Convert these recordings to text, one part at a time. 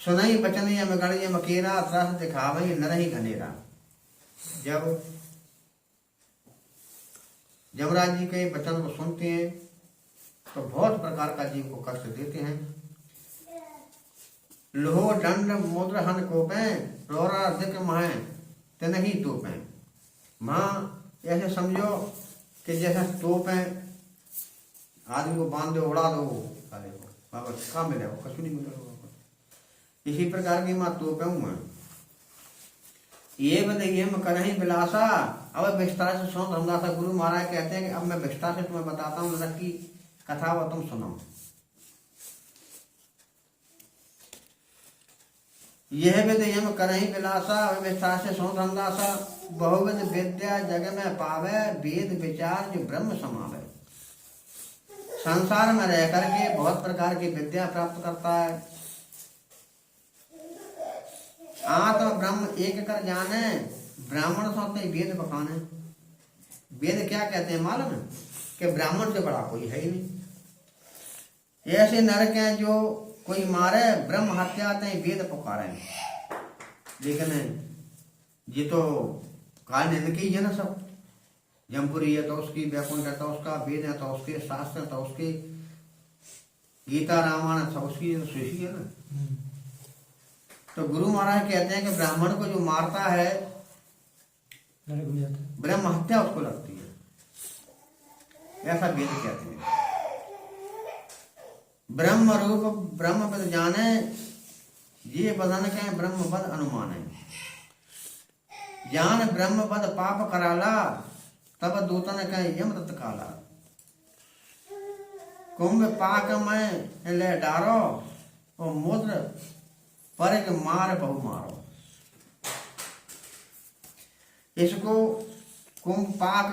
सुनई बचन यम गण यम केरा, त्रस दिखावई नरहि घनेरा। जब यमराज जी के वचन को सुनते हैं तो बहुत प्रकार का जीव को कष्ट देते हैं। लोहो दंड मुद्र हन कोपे, रोरा दिक मह तनही तोपे। माँ ऐसे समझो कि जैसा तोप है, आदमी को बांध दो उड़ा दो साले को, वापस कहाँ मिलेगा, कछु नहीं मिलेगा वापस। इसी प्रकार की माँ तोप है मैं। ये बताइए हम करही बिलासा। अब विस्तार से सुनो धर्मदासा। गुरु महाराज कहते हैं कि अब मैं विस्तार से तुम्हें बताता हूँ, नरक की कथा वो तुम सुनो। यह विधि करही बिलासा, विस्तार से सुनो धर्मदासा। बहुविध विद्या जग में पावे, वेद विचार जो ब्रह्म समावे। संसार में रह करके बहुत प्रकार की विद्या प्राप्त करता है। आत्म ब्रह्म एक कर जाने, ब्राह्मण सोते वेद बखाने। वेद क्या कहते हैं मालूम है? कि ब्राह्मण से बड़ा कोई है ही नहीं। ऐसे नरक हैं जो कोई मारे ब्रह्म हत्या ते वेद पुकारे। लेकिन ये तो काल निंद की है ना सब। जमपुरी है तो उसकी, वैकुंठ है तो उसका, वेद है तो उसके, शास्त्र है तो उसके, गीता रामायण है तो उसकी, सुशी है ना। तो गुरु महाराज कहते हैं कि ब्राह्मण को जो मारता है ब्रह्म हत्या उसको लगती है, ऐसा वेद कहते हैं। ब्रह्म रूप ब्रह्म पद जाने, ये बदन के ब्रह्म पद अनुमान है। जान ब्रह्म पद पाप कराला, तब दूतन के यम तत्काला। कुंभ पाक में ले डारो, और मुद्र पर के मार बहु मारो। इसको कुंभ पाक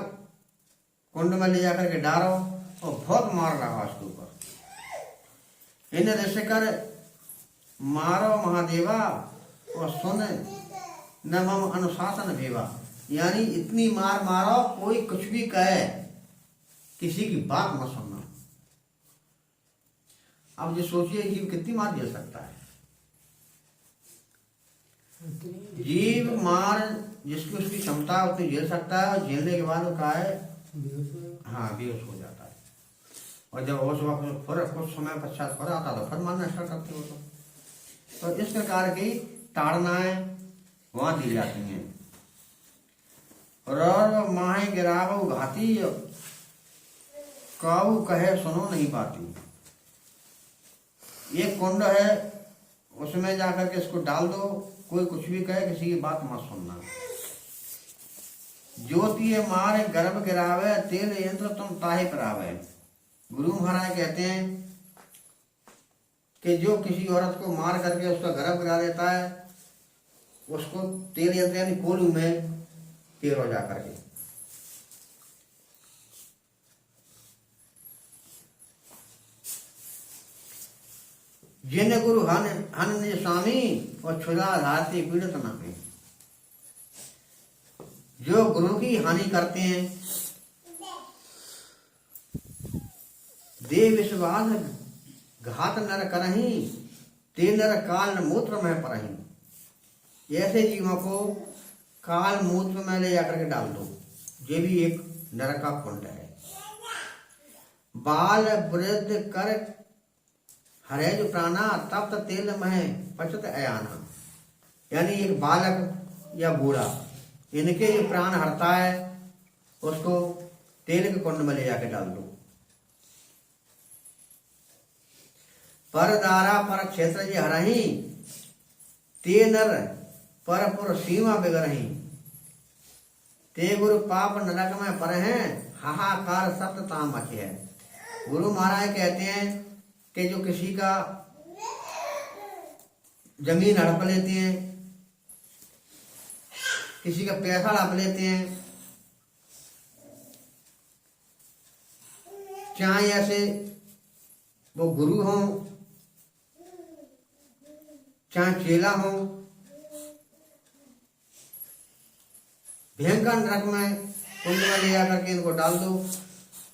कुंड में ले जाकर के डारो और बहुत मार रहा उसके ऊपर। इन ऋषिकर मारो महादेवा, और सुन न मम अनुशासन भेवा। यानी इतनी मार मारो, कोई कुछ भी कहे, किसी की बात मत सुनना। अब ये सोचिए जीव कितनी मार झेल सकता है। जीव मार जिसकी उसकी क्षमता उतनी झेल सकता है, और झेलने के बाद वो कहा है हाँ बेहोश हो जाता है। और जब होश वापस कुछ समय पश्चात फर आता तो फिर मारना स्टार्ट करते हो। तो इस प्रकार की ताड़नाएं वहां दी जाती हैं। रौर माहे गिरावो घाती, काऊ कहे सुनो नहीं पाती। एक कुंड है, उसमें जाकर के इसको डाल दो, कोई कुछ भी कहे, किसी की बात मत सुनना। ज्योति मारे गर्भ गिरावे, तेल यंत्र तुम ताहे करावे। गुरु महाराज कहते हैं कि जो किसी औरत को मार करके उसका गर्भ गिरा देता है, उसको तेल यंत्र यानी कोलू में तेल हो जाकर के। जिन गुरु हन निज स्वामी, और छुरा धारती पीड़ित न पे। जो गुरु की हानि करते हैं, देव विश्वास घात नर करही, ते नर काल मूत्र में परही। ऐसे जीवों को काल मूत्र में ले जाकर के डाल दो। ये भी एक नरक का कुंड है। बाल वृद्ध कर हरे जो प्राणा, तप्त तेल में पचत अयाना। यानी एक बालक या बूढ़ा, इनके जो प्राण हरता है, उसको तेल के कुंड में ले जाके डाल दो। पर दारा पर क्षेत्र जी हरही, ते नर परपुर सीमा बिगरही। ते गुरु पाप नरक में पर हैं, हाहाकार सप्त ताम मचे है। गुरु महाराज कहते हैं कि जो किसी का जमीन हड़प लेते हैं, किसी का पैसा हड़प लेते हैं, चाहे ऐसे वो गुरु हो चाहे चेला हो, भयंकर नरक में कुंड में ले जाकर के इनको डाल दो।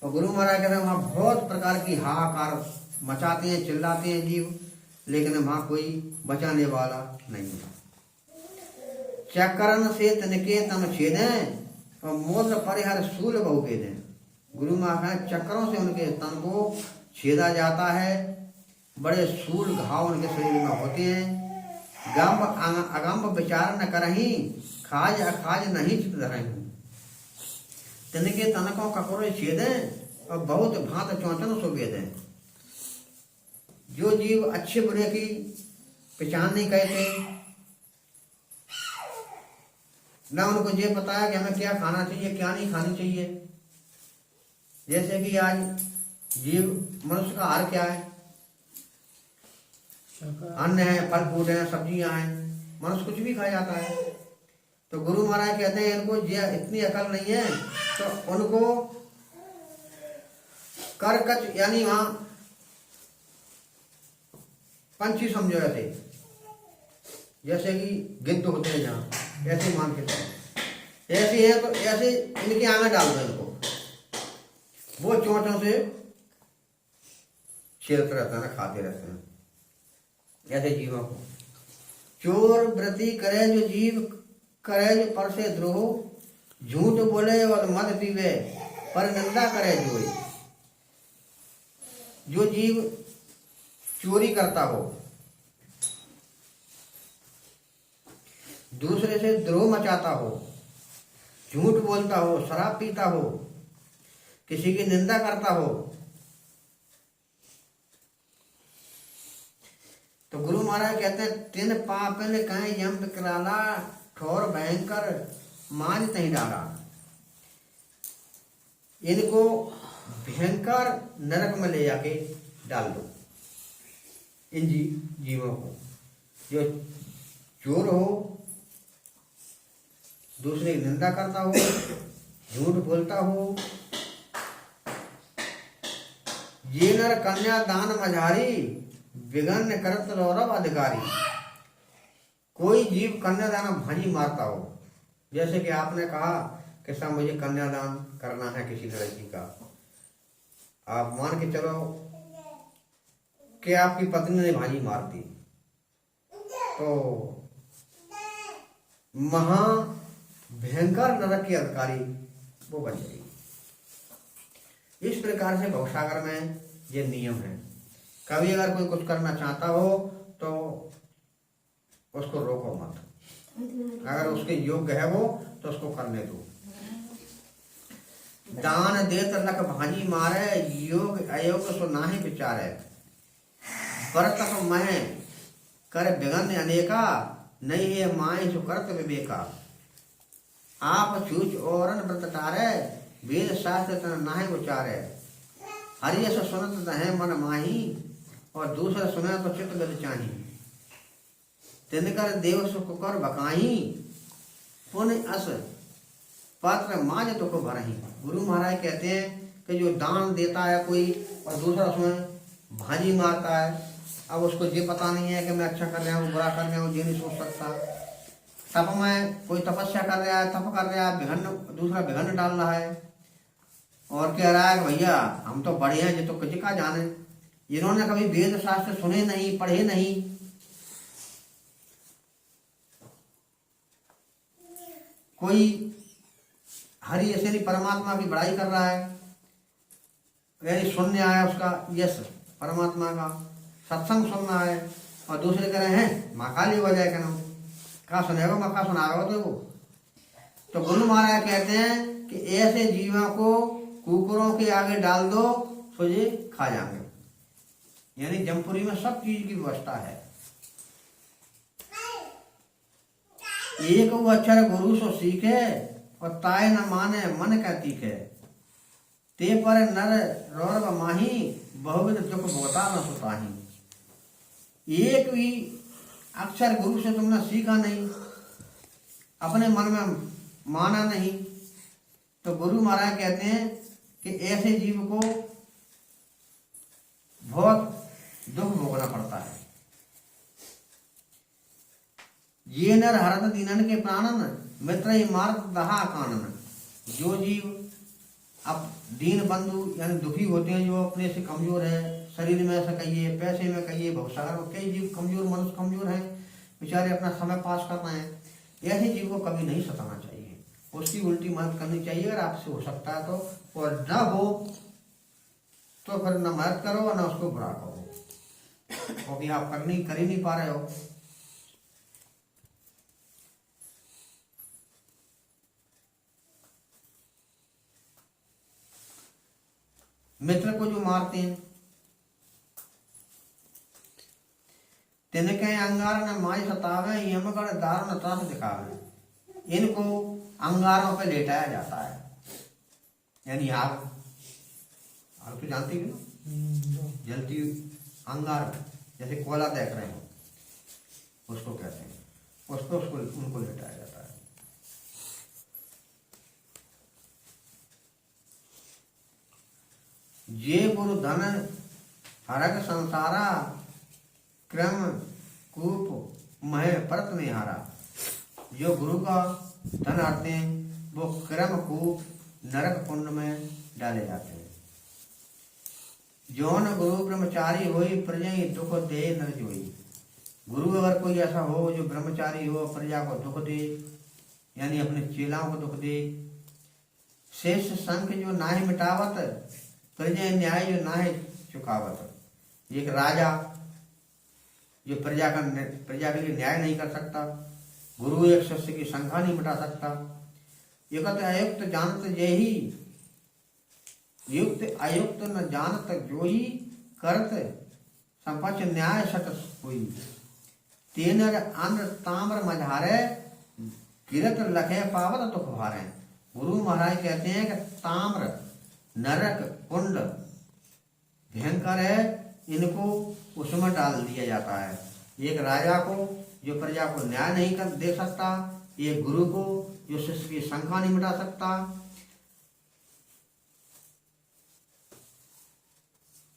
और गुरु महाराज कहते हैं वहां बहुत प्रकार की हाहाकार मचाते हैं, चिल्लाते हैं जीव, लेकिन वहां कोई बचाने वाला नहीं है। चक्रण से तनके तन छेदे और मोद्र परिहर सूल बहु भेदे। गुरु महाराज चक्रों से उनके तन को छेदा जाता है, बड़े सूल घाव उनके शरीर में होते हैं। गंभ अगंभ विचार न करही, खाज अखाज नहीं चित धरही। तिनके तनकों कपड़े छेदे और बहुत भांत चौचन सो वेदे। जो जीव अच्छे बुरे की पहचान नहीं करते, ना उनको ये पता है कि हमें क्या खाना चाहिए क्या नहीं खानी चाहिए। जैसे कि आज जीव मनुष्य का आहार क्या है, अन्न है, फल फ्रूट है, सब्जियां हैं, मनुष्य कुछ भी खा जाता है। तो गुरु महाराज कहते हैं इनको ये इतनी अकल नहीं है, तो उनको करकच यानी वहां पंछी समझो, जैसे कि गिद्ध होते हैं जहाँ, ऐसे मान के चलो ऐसे है, तो ऐसे इनके आगे डाल दो इनको, वो चोंचों से छेड़ते रहते हैं, खाते रहते हैं ऐसे जीवों को। चोर व्रति करे जो जीव, करे जो पर से द्रोह। झूठ बोले और मद पीवे, पर निंदा करे जोई। जो जीव चोरी करता हो, दूसरे से द्रोह मचाता हो, झूठ बोलता हो, शराब पीता हो, किसी की निंदा करता हो, तो गुरु महाराज कहते हैं तिन पापन कहें यम विकराला, ठोर भयंकर मान तही डाला। इनको भयंकर नरक में ले जाके डाल दो। इन जीवों को, जो चोर हो, दूसरे की निंदा करता हो, झूठ बोलता हो, ये नर कन्या दान मझारी, विघन करत रौरव अधिकारी। कोई जीव कन्यादान भाजी मारता हो, जैसे कि आपने कहा कि साहब मुझे कन्यादान करना है किसी लड़की का, आप मान के चलो कि आपकी पत्नी ने भाजी मार दी, तो महा भयंकर नरक के अधिकारी वो बन जाएगी। इस प्रकार से भवसागर में ये नियम है। कभी अगर कोई कुछ करना चाहता हो तो उसको रोको मत, अगर उसके योग्य है वो तो उसको करने दो। दान देत लख भाजी मारे, योग अयोग सो नाहि विचारे। बरतक मह कर विघन अनेका, नहीं है माए सो करत विवेका। आप चूच औरन व्रत टारे, वेद शास्त्र तन नाहि उचारे। हरि सो सुनत है मन माही, और दूसरा सुने तो चित्त गद चाही। तिनकर देव सुख कर बकाही, पुण्य अस पात्र माज दुख भरही। गुरु महाराज कहते हैं कि जो दान देता है कोई और दूसरा उसमें भाजी मारता है, अब उसको ये पता नहीं है कि मैं अच्छा कर रहा हूँ बुरा कर रहा हूँ, ये नहीं सोच सकता। तप में कोई तपस्या कर रहा है, तप कर रहा है, विघन दूसरा विघन डाल रहा है और कह रहा है कि भैया हम तो बड़े हैं, ये तो किसी का जाने। इन्होंने कभी वेद शास्त्र सुने नहीं, पढ़े नहीं, कोई हरि ऐसे नहीं परमात्मा की बड़ाई कर रहा है, यानी सुनने आया उसका यश परमात्मा का सत्संग सुनना है, और दूसरे कह रहे हैं माँ काली हो जाए कहना, कहा सुनेगा माँ का सुनाएगा तो वो। तो गुरु महाराज कहते हैं कि ऐसे जीवों को कुकुरों के आगे डाल दो तो ये खा जाएंगे। यानी जमपुरी में सब चीज की व्यवस्था है। एक वो अक्षर गुरु सो सीखे, और ताय न माने मन का तीखे। ते पर नर रौरव माही, बहुविध दुख भोता न सुताही। एक भी अक्षर गुरु से तुमने सीखा नहीं, अपने मन में माना नहीं, तो गुरु महाराज कहते हैं कि ऐसे जीव को बहुत दुख भोगना पड़ता है। ये नर हरत दीनन के प्राणन, मित्र ही मार्ग दहा कानन। जो जीव अब दीन बंधु यानी दुखी होते हैं, जो अपने से कमजोर है, शरीर में ऐसा कहिए, पैसे में कहिए, भवसागर में, कई जीव कमजोर, मनुष्य कमजोर हैं, बेचारे अपना समय पास कर रहे हैं। ऐसे जीव को कभी नहीं सताना चाहिए, उसकी उल्टी मदद करनी चाहिए अगर आपसे हो सकता है तो, और न हो तो फिर न मदद करो और न उसको बुरा करो, क्योंकि आप कर ही नहीं पा रहे हो। मित्र को जो मारते हैं, तिनके अंगार न माई सतावे, यमगढ़ दारुण त्रास दिखावे। इनको अंगारों पे लेटाया जाता है, यानी आग तो जानती हो ना, जलती अंगार, जैसे कोयला देख रहे हो उसको कहते हैं, उसको उनको लेटाया जाता है। जे गुरु धन हरक संसारा, क्रम कूप मह परत निहारा। जो गुरु का धन आते हैं वो क्रम कूप नरक कुंड में डाले जाते हैं। जौन गुरु ब्रह्मचारी होई, प्रजा दुख दे नर जोई। गुरु अगर कोई ऐसा हो जो ब्रह्मचारी हो, प्रजा को दुख दे, यानी अपने चेलाओं को दुख दे। शेष संख जो नाहि मिटावत, प्रजा न्याय जो नाहि चुकावत। एक राजा जो प्रजा के लिए न्याय नहीं कर सकता, गुरु एक शिष्य की संख्या नहीं मिटा सकता। एक अयुक्त जानत जेहि, युक्त अयुक्त न जानत जोही, करत संपच न्याय सत हुई। तेनर अन्न ताम्र मझारे, गिरत लखे पावत दुख भारे। गुरु महाराज कहते हैं कि ताम्र, नरक कुंड भयंकर है, इनको उसमें डाल दिया जाता है। एक राजा को जो प्रजा को न्याय नहीं कर दे सकता, एक गुरु को जो शिष्य की संख्या नहीं मिटा सकता,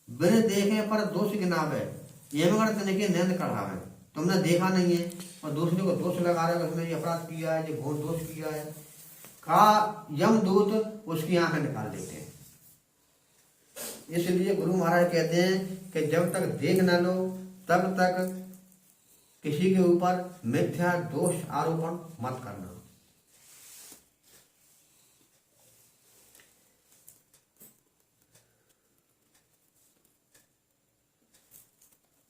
बिन देखे पर दोष गिनावे, यमगढ़ तिनके नैन कढ़ावे। तुमने देखा नहीं है और दूसरे को दोष लगा रहे हो, उसने ये अपराध किया है, ये घोर दोष किया है, का यमदूत उसकी आंखें निकाल देते हैं। इसलिए गुरु महाराज कहते हैं कि जब तक देख न लो तब तक किसी के ऊपर मिथ्या दोष आरोपण मत करना।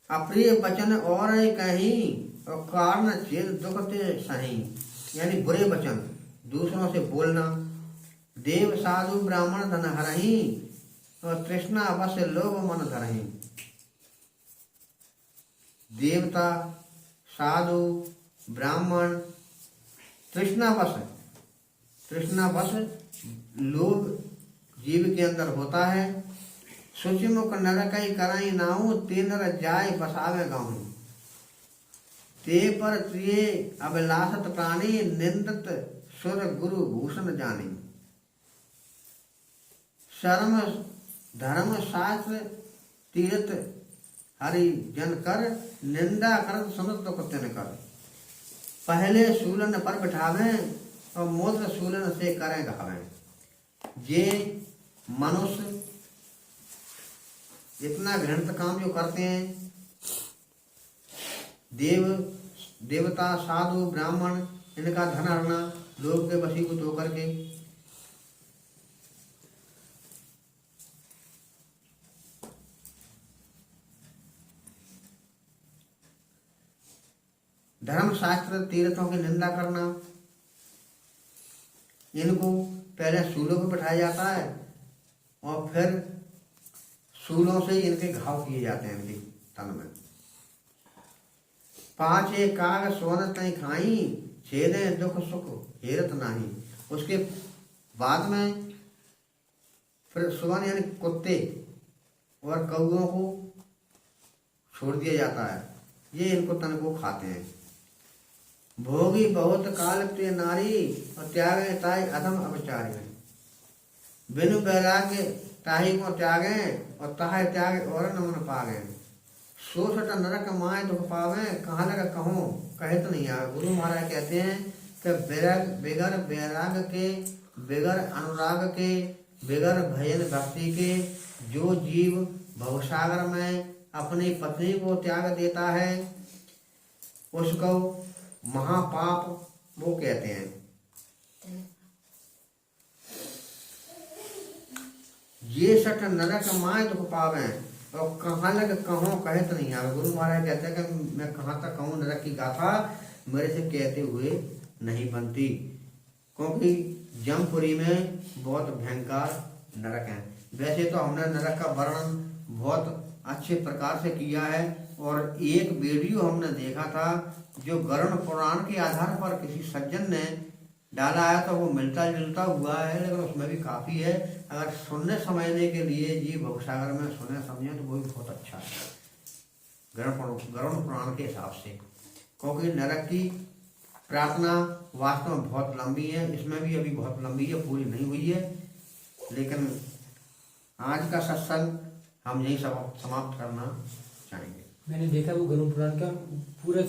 अप्रिय वचन और कहीं, और कारण चेत दुख ते सही, यानी बुरे वचन दूसरों से बोलना। देव साधु ब्राह्मण धन हरही, और तृष्णा अवश्य लोभ मन धरही। देवता, साधु, ब्राह्मण, तृष्णावश लोभ जीव के अंदर होता है। सुचिमुख नरकई कराई नाऊ, ते नर जाय बसावे गाँव। ते पर त्रिय अभिलाषत प्राणी, निंदत सुर गुरु भूषण जानी। शर्म धर्म शास्त्र तीर्थ हरि जन कर, निंदा करत समझ दुख तिन कर। पहले सूलन पर बिठावे, और मूत्र सूलन से करें घावे। ये मनुष्य इतना घृणित काम जो करते हैं, देवता, साधु, ब्राह्मण, इनका धन हरना, लोग के वशीभूत होकर के। धर्म शास्त्र तीर्थों की निंदा करना, इनको पहले सूलों पर बैठाया जाता है और फिर सूलों से इनके घाव किए जाते हैं इनके तन में। पांचे काग सोन तय खाई, छेदे दुख सुख हेरत नाही। उसके बाद में फिर सुवन यानी कुत्ते और कौओं को छोड़ दिया जाता है, ये इनको तन को खाते हैं। भोगी बहुत काल ते नारी, और त्यागे ताई अधम अपचारी। बिनु बैराग्य ताही को त्यागे, और ताहे त्यागे और न मन पागे। सोसठ नरक माय दुख पावे, कहाँ लगा कहूँ कहे तो नहीं आवे। गुरु महाराज कहते हैं कि बेगर बैराग के, बेगर अनुराग के, बेगर भजन भक्ति के जो जीव भवसागर में अपनी पत्नी को त्याग देता है, उसको महापाप वो कहते हैं। ये सट नरक माय दुख पावे, और कहाँ लग कहो कहत नहीं आवे। गुरु महाराज कहते हैं कि मैं कहाँ तक कहूँ नरक की गाथा, मेरे से कहते हुए नहीं बनती, क्योंकि जमपुरी में बहुत भयंकर नरक है। वैसे तो हमने नरक का वर्णन बहुत अच्छे प्रकार से किया है, और एक वीडियो हमने देखा था जो गरुड़ पुराण के आधार पर किसी सज्जन ने डाला है, तो वो मिलता जुलता हुआ है, लेकिन उसमें भी काफ़ी है। अगर सुनने समझने के लिए जी भवसागर में सुने समझे तो वो भी बहुत अच्छा है गरुड़ पुराण के हिसाब से, क्योंकि नरक की प्रार्थना वास्तव में बहुत लंबी है, इसमें भी अभी बहुत लंबी है, पूरी नहीं हुई है। लेकिन आज का सत्संग हम यही समाप्त करना चाहेंगे। मैंने देखा वो गरुड़ पुराण का पूरा